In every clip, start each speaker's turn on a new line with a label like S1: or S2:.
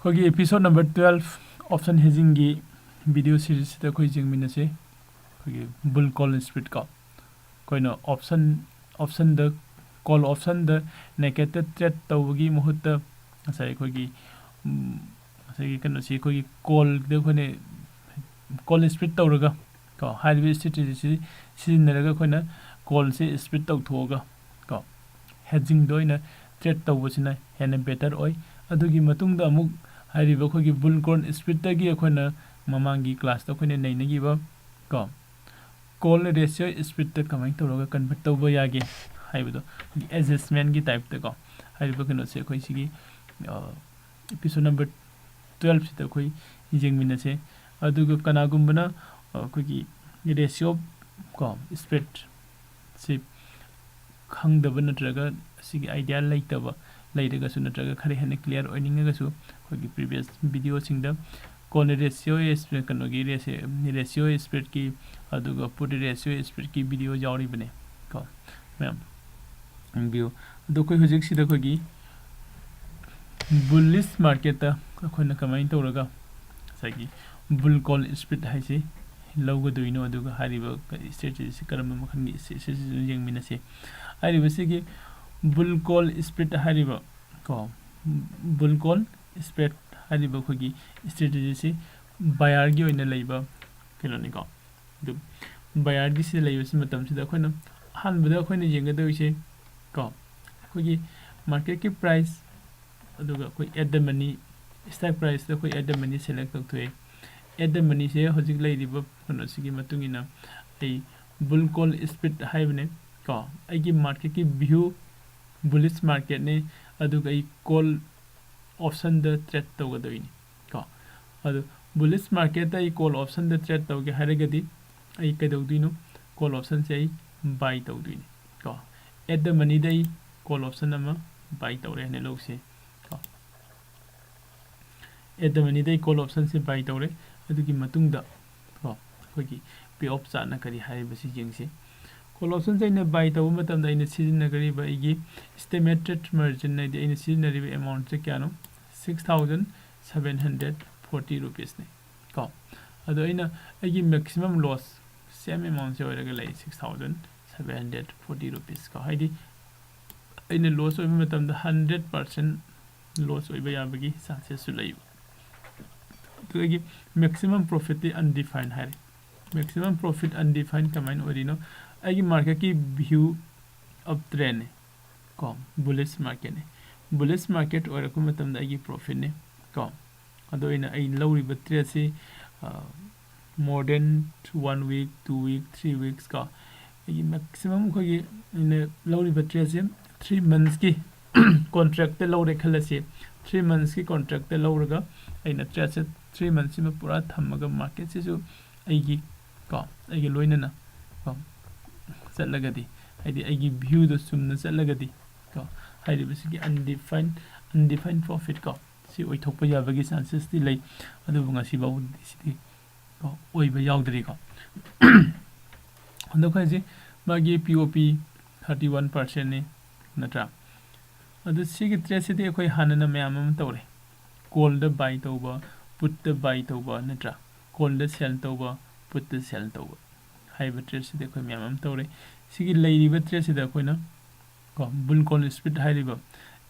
S1: Kogi episode number 12 option hedging gi video series da koi jingmina se kogi bull call split ka koina option da call option da negative trade tawgi muhutta asai kogi asai kano si kogi call da kone call split tawraga ko high strategy si naraga koina call se split taw thoga ko hedging doina trade tawbusina hena better oi adugi matungda amuk हाइरिबा खोगी bull call split तगी अखोना ममांगी class तो खोने नैनगीबा को call ratio split त कमाई तौरगा कन्वर्ट तौबा यागे हाइबदो एडजस्टमेंट की टाइप त को हाइरिबा कनो से खोई सिगी एपिसोड नंबर 12 सित खोई हिजिंगमिना से अदुगो कनागुम्बना खोगी रेशियो को स्प्लिट से खंगदबा नत्रगा सिगी आइडिया लाइतबा लाइरगसु नत्रगा खरे हने क्लियर ओइनिंगगसु खोगी प्रीवियस वीडियो सिंगदा कॉल रेशियो स्प्लिट कनोगी रेशियो स्प्लिट की अदुगा पुट रेशियो स्प्लिट की वीडियो जाउरी बने को मैम व्यू दो कोई हुजिक सिदा खोगी बुलिश मार्केट ता खोना कमाइन तौरगा सागी बुल कॉल स्प्लिट हाइसे लौगदुइनो अदुगा हारिबा स्ट्रेटजी से करम मखनगी से यंगमिना से हारिबा सिगी बुल कॉल स्प्लिट हारिबा को बुल कॉल स्प्लिट हारिबा खोगी स्ट्रेटजी से बायर की ओइना लैबा केलोनी को दु बायर की से लैबा से मतम से खोना हानबदा खोना यंगदोइसे को खोगी मार्केट की प्राइस अदुगा कोई at the money stock price तो कोई एट द मनी सेलेक्ट तौथोय एट द मनी से होजिक लैरिबा कोना सिगी मतुंगिना ए बुल कॉल स्प्लिट हाइबने को आइगी मार्केट की व्यू बुलिश मार्केट ने अदुगा ई कॉल ऑप्शन द ट्रेड तौगदोइनी को अदु बुलिश मार्केट दा ई कॉल ऑप्शन द ट्रेड तौगे हारगदी आई कदौदिनो कॉल ऑप्शन से आई बाय तौदिनी को एट द मनी दा ई कॉल ऑप्शन अमा बाय तौरे ने लोगसे को एट द मनी दा ई कॉल ऑप्शन से बाय तौरे अदुगी मतुंगदा को खोगी पे ऑफ चाना करी हारिबसी जेंगसे कॉल ऑप्शन से इन बाय तब मतम इन सिजनगरीब इगी एस्टिमेटेड मार्जिन ने इन सिजनरीब अमाउंट से क्या नो 6740 रुपीस ने को अदो इन इगी मैक्सिमम लॉस सेम अमाउंट से होरगा लै 6740 रुपीस को हाइदी इन लॉस ओइ मतम द 100% लॉस ओइ बयाबगी चांसेस सु लै तो इगी मैक्सिमम प्रॉफिट अनडिफाइंड है मैक्सिमम प्रॉफिट अनडिफाइंड कमाइन ओरिनो आगे मार्केट की व्यू अब ट्रेंड को बुलिश मार्केट और को मतम दा आगे प्रॉफिट ने को अदो इन आई लौरिबा ट्रेड से more than 1 week 2 week 3 weeks का आगे मैक्सिमम को ये इन लौरिबा ट्रेड से 3 मंथ्स की कॉन्ट्रैक्ट लौरे खलसे 3 मंथ्स की कॉन्ट्रैक्ट लौरगा इन ट्रेड से 3 मंथ्स में पूरा थमगा मार्केट से जो आगे को आगे लोइनना को चलगदी हाइदी आइगी व्यू दो सुमना चलगदी को हाइदी बसिगी अनडिफाइंड प्रॉफिट को सी ओइ थोप याबगी चांसेस ति लै अदु बुंगा सी बाउ दिसिदि को ओइ बा यावदरि को अदु खाइजे मागी पीओपी 31% ने नत्रा अदु सिगी ट्रेसिदि अखोइ हानना मयाम तौरे कॉल द बाय तौबा पुट द बाय तौबा नत्रा कॉल द सेल तौबा पुट द सेल तौबा हाइबा ट्रेड से देखो मैम तौरे सिगी लैरिबा ट्रेड से देखोना को बुल कॉल स्प्लिट हाइरिबा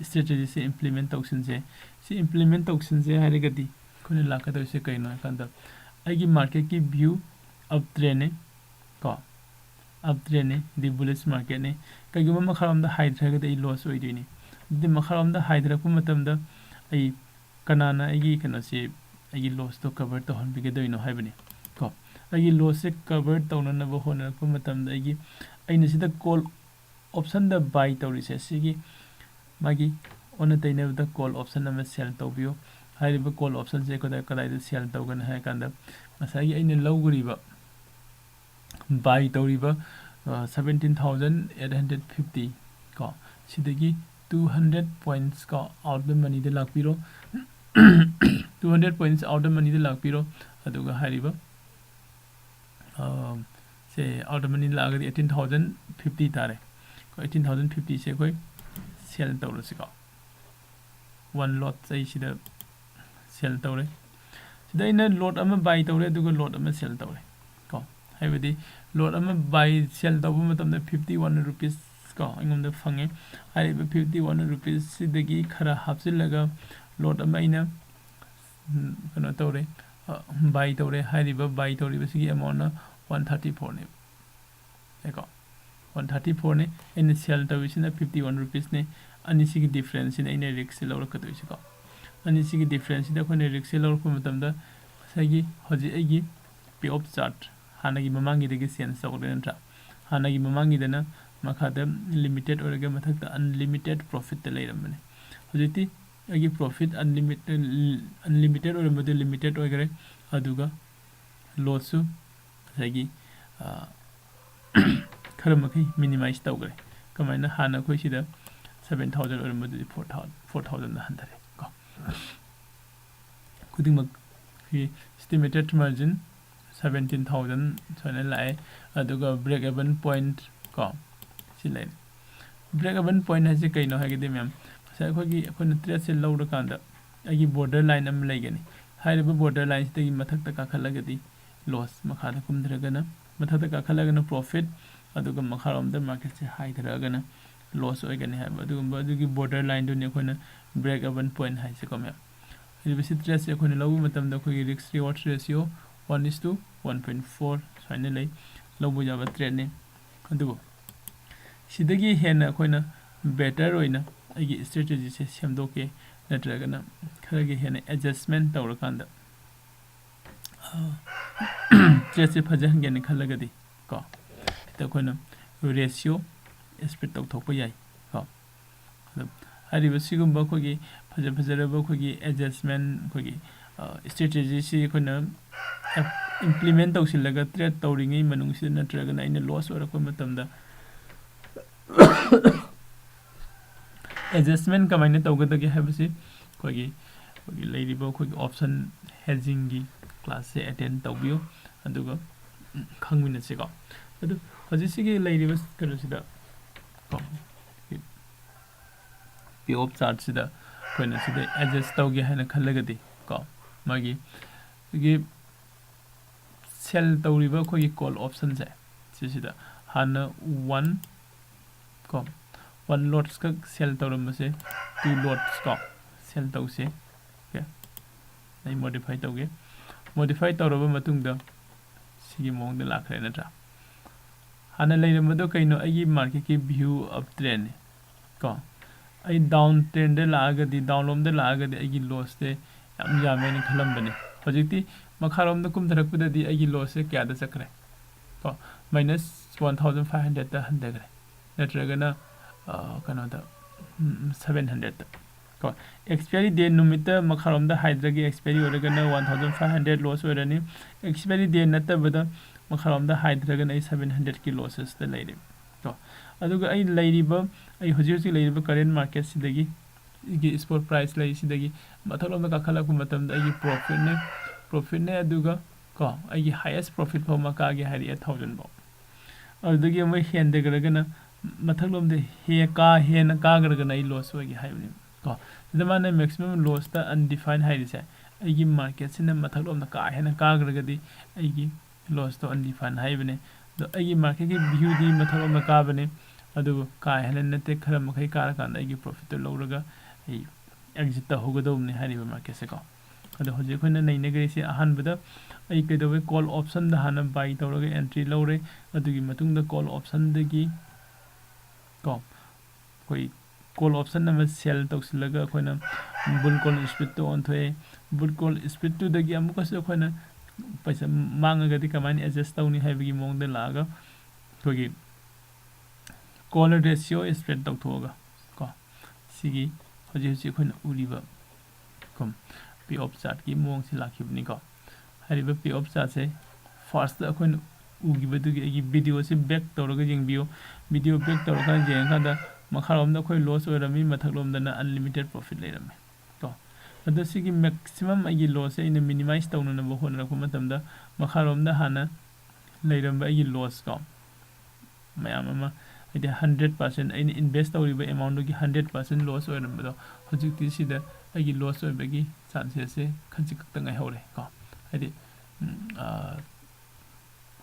S1: स्ट्रेटजी से इंप्लीमेंट तौसन से इंप्लीमेंट तौसन से हाइरगदी कोने लाकदो से कइनो कंदा आइगी मार्केट की व्यू अब ट्रेंड ने को अब ट्रेंड ने दि बुलिश मार्केट ने कइगुम मखरम दा हाइड्रागदा ई लॉस ओइदिनी दि मखरम दा हाइड्राकु मतम दा आई कनाना आइगी कनो से आइगी लॉस तो कवर तो हन बिगदोइनो हाइबनी को आइगी लॉस से कवर तौननबो होनरकु मतम दा आइगी आइना सिदा कॉल ऑप्शन दा बाय तौरिसे सिगी मागी ओन तैनेब दा कॉल ऑप्शन नम सेल तौबियो हाइरिबा कॉल ऑप्शन से कदा कदा सेल तौगन है कांदा मसागी आइना लौगरिबा बाय तौरिबा 17850 को सिदगी 200 पॉइंट्स का आउट द मनी दे लाकपिरो 200 पॉइंट्स आउट द मनी दे लाकपिरो अदुगा हाइरिबा से आउट द मनी लागदी 18050 तारे को 18050 से कोई सेल तौरसिको वन लॉट से सिदा sell tawre sida ina lot ama buy tawre aduga lot ama sell tawre ko haibadi lot ama buy sell tawbu matamda 51 rupees ko ingomda phange hariba 51 rupees sidagi khara hapsilaga lot ama ina kano tawre buy tawre hariba buy tawre basigi amount 134 ne eko 134 ne in sell tawishina 51 rupees ne ani sigi difference in ina risk lawra kadoi ko ani sigi difference da khone risk lawra ko matamda sagi hoji agi pay of chart hanagi mamangi degi sense tawre ntra hanagi mamangi dana makhada limited oraga mathakta unlimited profit ta leiramne hojiti agi profit unlimited or madu limited ogare aduga loss su sagi kharamakhi minimize tawgare kamaina hana khoi sida 7000 or madu 4000 na handare ko kudingmak hi estimated margin 17000 sone lai aduga break even point ko silai break even point hasi kaino hagide mem sai khogi khona trade se lawra kanda agi border line am laigani haiba border line stagi mathakta ka khalagadi loss makhada kumdragana mathakta ka khalagana profit aduga makharam da market se high tharagana loss oigani haiba adugi border line do ne khona break even point haise komya ibisi trade se khona lawu matam da khogi risk reward ratio 1:1.4 saina lai lawu jaba trade ne adugo sidagi hena khoina better oina agi strategy se semdoke natragana kharagi hena adjustment tawrakanda trade se phajang gen khalagadi ko ta khoina ratio split tawthokpa yai ko hari basigumba khogi phajaraba khogi adjustment khogi strategy se khoina implement tawsilaga trade tawringi manungsi natragana ina loss orakpa matamda adjustment kamaina tawgadagi habasi khogi leiribo khogi option hedging gi class se attend tawbiyo aduga khangmina se ko adu hoji sigi leiribo kano sida ko p op chart sida koina sida adjust tawge hana khallagadi ko magi gi sell tawriba khogi call option se sida hana 1 ko 1 lots ka sell tawram se 2 lots ka sell taw se okay ai modify tawge modify tawraba matung da sigi mong da lakhre na tra hana leiram do kaino ai market ki view up trend ko ai down trend da laga di down lom da laga di ai loss te yam yame ni khalam bane hojikti makharom da kum dharak da di ai loss se kya da sakre ko minus 1500 da handagre natragana kano da 700 ko expiry date numita makharom da hydragi expiry oragana 1500 loss orani expiry date natabada makharom da hydragana 700 ki losses da leire to aduga ai leiriba ai hoji leiriba current market sidagi gi spot price lai sidagi mathalom da kakhala ku matam da ai profit ne aduga ko ai highest profit for maka gi hari 1000 bo adagi mai hendegana mathalom de he na ka garagana I loss wagi haibni ko sidamana maximum loss ta undefined hairisa aigi market sina mathalom na ka he na ka garagadi aigi loss to undefined haibne do aigi market ki view di mathalom na ka bane adu ka he na nate khara makhai ka kan aigi profit to lawraga ai exit ta hogadom ne hariba market se ko adu hoje khona nei negari se ahan bada ai kedowe call option da hana buy tawraga entry lawre adugi matung da call option dagi ko koi call option na sell tawsilaga khoina bull call split to on thoe bull call split to dagi amuka se khoina paisa mangaga di kamani adjust tawni haibigi mong da laga thogi call ratio spread tawthoga ko sigi hoji khoina uriba kom p op chart ki mong si lakhibni ko hariba p op chart se first da khoina ugibadugi agi video se back tawraga jengbiyo video back tawraga jengkanda makharom da khoi loss orami mathaklom da na unlimited profit leirame to adu sigi maximum agi loss ina minimize tawna na bo honra ko matamda makharom da hana leiramba agi loss ko mayam ama ide 100% ina invest tawriba amount gi 100% loss oramba do hojikti sida agi loss oibagi ꯆꯥꯟꯁꯦꯁꯁꯦ ꯈꯟꯁꯤ ꯈꯛꯇ ꯉꯥꯏꯍꯧꯔꯦ ꯀꯣ ꯍꯥꯏꯗꯤ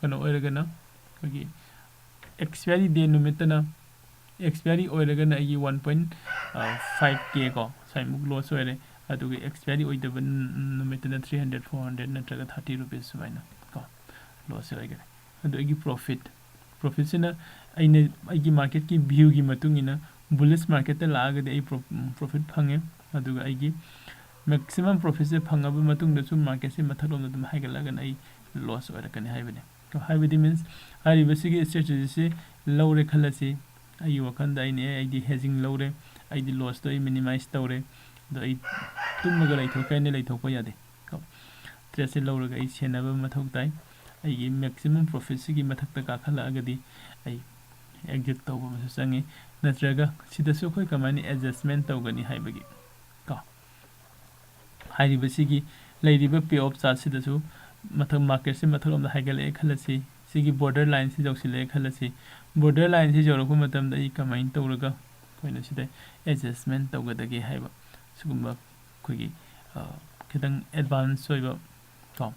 S1: ꯀꯩꯅꯣ ꯑꯣꯏꯔꯒꯅ ꯑꯩꯈꯣꯏꯒꯤ expiry ꯗꯦ ꯅꯨꯃꯤꯠꯇꯅ expiry ꯑꯣꯏꯔꯒꯅ ꯑꯩꯒꯤ 1.5K ꯀꯣ ꯁꯥꯏꯃꯨꯛ loss ꯑꯣꯏꯔꯦ ꯑꯗꯨꯒ ꯑꯦꯛꯁꯄꯥꯏꯔꯤ ꯑꯣꯏꯗꯕ ꯅꯨꯃꯤꯠꯇꯅ 300 400 ꯅꯠꯇ꯭ꯔꯒ 30 ꯔꯨꯄꯤꯁ ꯁꯨꯃꯥꯏꯅ ꯀꯣ ꯂꯣꯁ ꯑꯣꯏꯒꯅꯤ ꯑꯗꯨ ꯑꯩꯒꯤ ꯄ꯭ꯔꯣꯐꯤꯠꯁꯤꯅ ꯑꯩꯅ ꯑꯩꯒꯤ ꯃꯥꯔꯀꯦꯠꯀꯤ ꯚ꯭ꯌꯨꯒꯤ ꯃꯇꯨꯡ ꯏꯟꯅ ꯕꯨꯂꯤꯁ ꯃꯥꯔꯀꯦꯠꯇ ꯂꯥꯛꯑꯒꯗꯤ ꯑꯩ ꯄ꯭ꯔꯣꯐꯤꯠ ꯐꯪꯉꯦ ꯑꯗꯨꯒ ꯑꯩꯒꯤ ꯃꯦꯛꯁꯤꯃꯝ ꯄ꯭ꯔꯣꯐꯤꯠꯁꯦ ꯐꯪꯉꯕ ꯃꯇꯨꯡꯗꯁꯨ ꯃꯥꯔꯀꯦꯠꯁꯦ ꯃꯊꯛꯂꯣꯝꯗ ꯑꯗꯨꯝ ꯍꯥꯏꯒꯠꯂꯒꯅ ꯑꯩ ꯂꯣꯁ ꯑꯣꯏꯔꯛꯀꯅꯤ ꯍꯥꯏꯕꯅꯤ ꯍꯥꯏꯕꯗꯤ ꯃꯤꯟꯁ ꯍꯥꯏꯔꯤꯕꯁꯤꯒꯤ ꯏꯁꯇ꯭ꯔꯦꯇꯦꯖꯤꯁꯤ ꯂꯧꯔꯦ ꯈꯜꯂꯁꯤ ꯑꯩꯒꯤ ꯋꯥꯈꯜꯗ ꯑꯩꯗꯤ ꯍꯦꯖꯤꯡ ꯂꯧꯔꯦ ꯑꯩꯗꯤ ꯂꯣꯁꯇꯣ ꯑꯩ ꯃꯤꯅꯤꯃꯥꯏꯁ ꯇꯧꯔꯦ ꯑꯗꯣ ꯑꯩ ꯇꯨꯝꯃꯒ ꯂꯩꯊꯣꯛꯀꯦꯅ ꯂꯩꯊꯣꯛꯄ ꯌꯥꯗꯦ ꯇ꯭ꯔꯦꯗꯁꯦ ꯂꯧꯔꯒ ꯑꯩ ꯁꯦꯟꯅꯕ ꯃꯊꯧ ꯇꯥꯏ ꯑꯩꯒꯤ ꯃꯦꯛꯁꯤꯃꯝ ꯄ꯭ꯔꯣꯐꯤꯠꯁꯤꯒꯤ ꯃꯊꯛꯇ ꯀꯥꯈꯠꯂꯛꯑꯒꯗꯤ ꯑꯩ ꯑꯦꯛꯖꯤꯠ ꯇꯧꯕ ꯑꯃꯁꯨ ꯆꯪꯉꯤ ꯅꯠꯇ꯭ꯔꯒ ꯁꯤꯗꯁꯨ ꯑꯩꯈꯣꯏ ꯀꯃꯥꯏꯅ ꯑꯦꯗꯖꯁꯃꯦꯟ ꯇꯧꯒꯅꯤ ꯍꯥꯏꯕꯒꯤ ꯀꯣ ꯍꯥꯏꯔꯤꯕꯁꯤꯒꯤ ꯂꯩꯔꯤꯕ ꯄꯦ ꯑꯣꯐ ꯆꯥꯔꯠꯁꯤꯗꯁꯨ ꯃꯊꯛ ꯃꯥꯔꯀꯦꯠꯁꯦ ꯃꯊꯛꯂꯣꯝꯗ ꯍꯥꯏꯒꯠꯂꯛꯑꯦ ꯈꯜꯂꯁꯤ ꯁꯤꯒꯤ ꯕꯣꯔꯗꯔ ꯂꯥꯏꯟꯁꯤ ꯌꯧꯁꯤꯜꯂꯛꯑꯦ ꯈꯜꯂꯁꯤ ꯕꯣꯔꯗꯔ ꯂꯥꯏꯟꯁꯤ ꯌꯧꯔꯛꯄ ꯃꯇꯝꯗ ꯑꯩ ꯀꯃꯥꯏꯅ ꯇꯧꯔꯒ ꯑꯩꯈꯣꯏꯅ ꯁꯤꯗ ꯑꯦꯗꯖꯁꯃꯦꯟ ꯇꯧꯒꯗꯒꯦ ꯍꯥꯏꯕ ꯁꯤꯒꯨꯝꯕ ꯑꯩꯈꯣꯏꯒꯤ ꯈꯤꯇꯪ ꯑꯦꯗꯚꯥꯟꯁ ꯑꯣꯏꯕ ꯀꯣ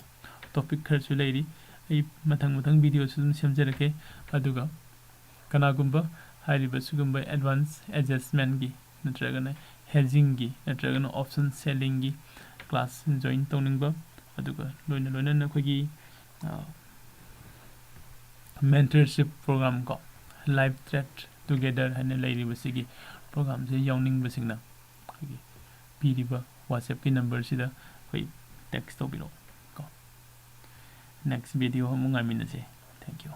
S1: ꯇꯣꯄꯤꯛ ꯈꯔꯁꯨ ꯂꯩꯔꯤ ꯑꯩ ꯃꯊꯪ ꯚꯤꯗꯤꯑꯣꯁꯨ ꯑꯗꯨꯝ ꯁꯦꯝꯖꯔꯛꯀꯦ ꯑꯗꯨꯒ ꯀꯅꯥꯒꯨꯝꯕ ꯍꯥꯏꯔꯤꯕ ꯁꯤꯒꯨꯝꯕ ꯑꯦꯗꯚꯥꯟꯁ ꯑꯦꯗꯖꯁꯃꯦꯟꯒꯤ ꯅꯠꯇ꯭ꯔꯒꯅ ꯍꯦꯖꯤꯡꯒꯤ ꯅꯠꯇ꯭ꯔꯒꯅ ꯑꯣꯞꯁꯟ ꯁꯦꯂꯤꯡꯒꯤ ꯀ꯭ꯂꯥꯁ ꯖꯣꯏꯟ ꯇꯧꯅꯤꯡꯕ ꯑꯗꯨꯒ ꯂꯣꯏꯅꯅ ꯑꯩꯈꯣꯏꯒꯤ ꯃꯦꯟꯇꯔꯁꯤꯞ ꯄ꯭ꯔꯣꯒ꯭ꯔꯥꯝ ꯀꯣ ꯂꯥꯏꯐ ꯇ꯭ꯔꯦꯠ ꯇꯨꯒꯦꯗꯔ ꯍꯥꯏꯅ ꯂꯩꯔꯤꯕꯁꯤꯒꯤ ꯄ꯭ꯔꯣꯒ꯭ꯔꯥꯝꯁꯦ ꯌꯥꯎꯅꯤꯡꯕꯁꯤꯡꯅ ꯑꯩꯈꯣꯏꯒꯤ ꯄꯤꯔꯤꯕ ꯋꯥꯆꯦꯞꯀꯤ ꯅꯝꯕꯔꯁꯤꯗ ꯑꯩꯈꯣꯏ ꯇꯦꯛꯁ ꯇꯧꯕꯤꯔꯛꯑꯣ ꯀꯣ ꯅꯦꯛꯁ ꯚꯤꯗꯤꯑꯣ ꯑꯃꯨꯛ ꯉꯥꯏꯃꯤꯟꯅꯁꯦ ꯊꯦꯡꯛ ꯌꯨ